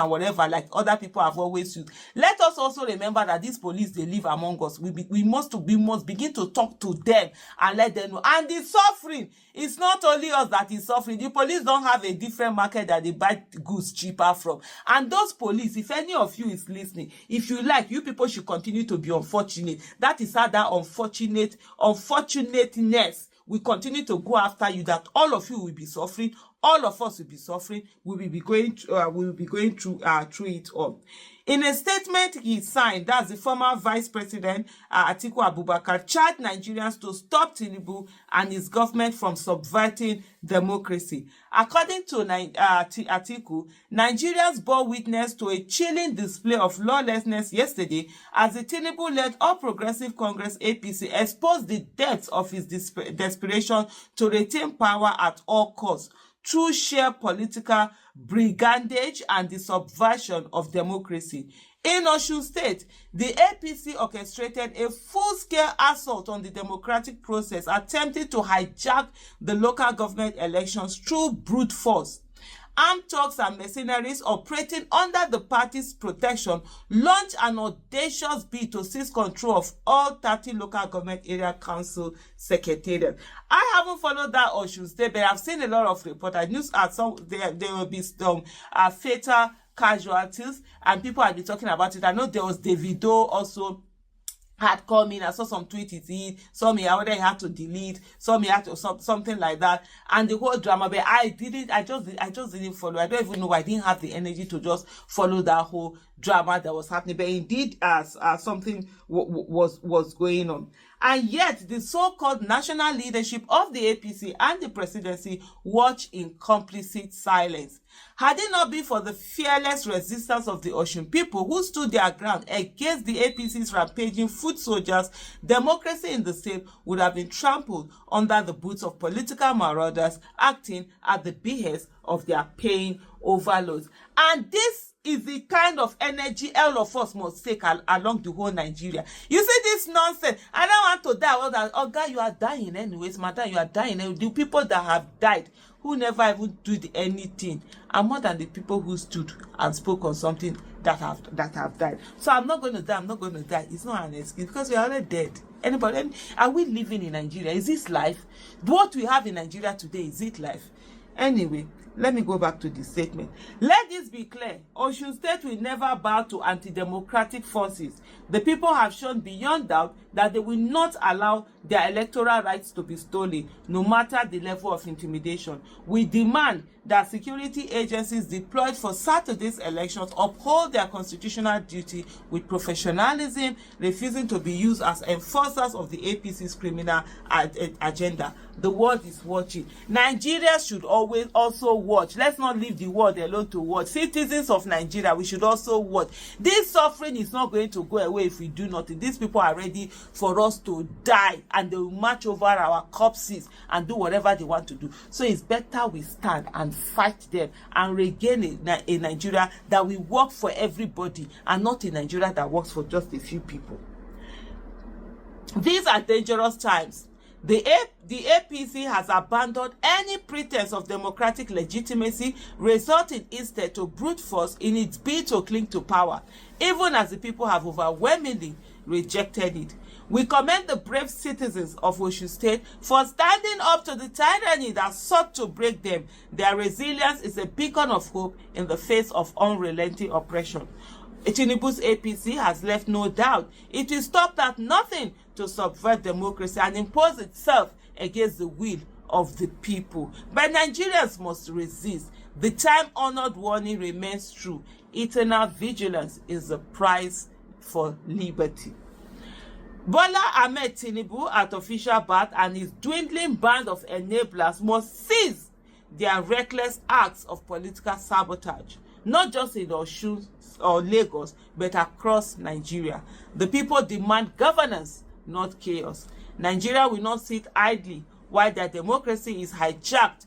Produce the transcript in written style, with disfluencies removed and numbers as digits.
and whatever, like other people have always used. Let us also remember that these police, they live among us. We must begin to talk to them and let them know. And the suffering, it's not only us that is suffering. The police don't have a different market that they buy goods cheaper from. And those police, if any of you is listening, if you like, you people should continue to be unfortunate. That is how that unfortunateness will continue to go after you, that all of you will be suffering, all of us will be suffering, we will be going through it all. In a statement he signed, that's the former Vice President Atiku Abubakar charged Nigerians to stop Tinubu and his government from subverting democracy. According to Atiku, Nigerians bore witness to a chilling display of lawlessness yesterday as the Tinubu-led All Progressive Congress APC exposed the depths of his desperation to retain power at all costs, through sheer political brigandage and the subversion of democracy. In Osun State, the APC orchestrated a full-scale assault on the democratic process, attempting to hijack the local government elections through brute force. Armed thugs and mercenaries operating under the party's protection launched an audacious bid to seize control of all 30 local government area council secretariats. I haven't followed that Osun State, but I've seen a lot of reports. News at some there will be some fatal casualties, and people have been talking about it. I know there was Davido also had come in. I saw some tweets, some he already had to delete, some he had to something like that, and the whole drama. But I just didn't follow. I don't even know. I didn't have the energy to just follow that whole drama that was happening. But indeed, as something was going on. And yet, the so-called national leadership of the APC and the presidency watch in complicit silence. Had it not been for the fearless resistance of the Osun people who stood their ground against the APC's rampaging foot soldiers, democracy in the state would have been trampled under the boots of political marauders acting at the behest of their paying overlords. And this is the kind of energy all of us must take along the whole Nigeria. You see this nonsense. I don't want to die. Well, that, oh God, you are dying anyways, madam. You are dying. The people that have died, who never even did anything, are more than the people who stood and spoke on something that have died. So I'm not going to die. I'm not going to die. It's not an excuse because we are already dead. Anybody? Are we living in Nigeria? Is this life? What we have in Nigeria today, is it life? Anyway, let me go back to the statement. Let this be clear. Osun State will never bow to anti-democratic forces. The people have shown beyond doubt that they will not allow their electoral rights to be stolen, no matter the level of intimidation. We demand that security agencies deployed for Saturday's elections uphold their constitutional duty with professionalism, refusing to be used as enforcers of the APC's criminal agenda. The world is watching. Nigeria should always also watch. Let's not leave the world alone to watch. Citizens of Nigeria, we should also watch. This suffering is not going to go away if we do nothing. These people are ready for us to die, and they will march over our corpses and do whatever they want to do. So it's better we stand and fight them and regain a Nigeria that will work for everybody, and not a Nigeria that works for just a few people. These are dangerous times. The APC has abandoned any pretense of democratic legitimacy, resulting instead to brute force in its bid to cling to power, even as the people have overwhelmingly rejected it. We commend the brave citizens of Osun State for standing up to the tyranny that sought to break them. Their resilience is a beacon of hope in the face of unrelenting oppression. Tinubu's APC has left no doubt it will stop at nothing to subvert democracy and impose itself against the will of the people. But Nigerians must resist. The time-honored warning remains true. Eternal vigilance is the price for liberty. Bola Ahmed Tinubu at official bat and his dwindling band of enablers must cease their reckless acts of political sabotage, not just in Osun or Lagos, but across Nigeria. The people demand governance, not chaos. Nigeria will not sit idly while their democracy is hijacked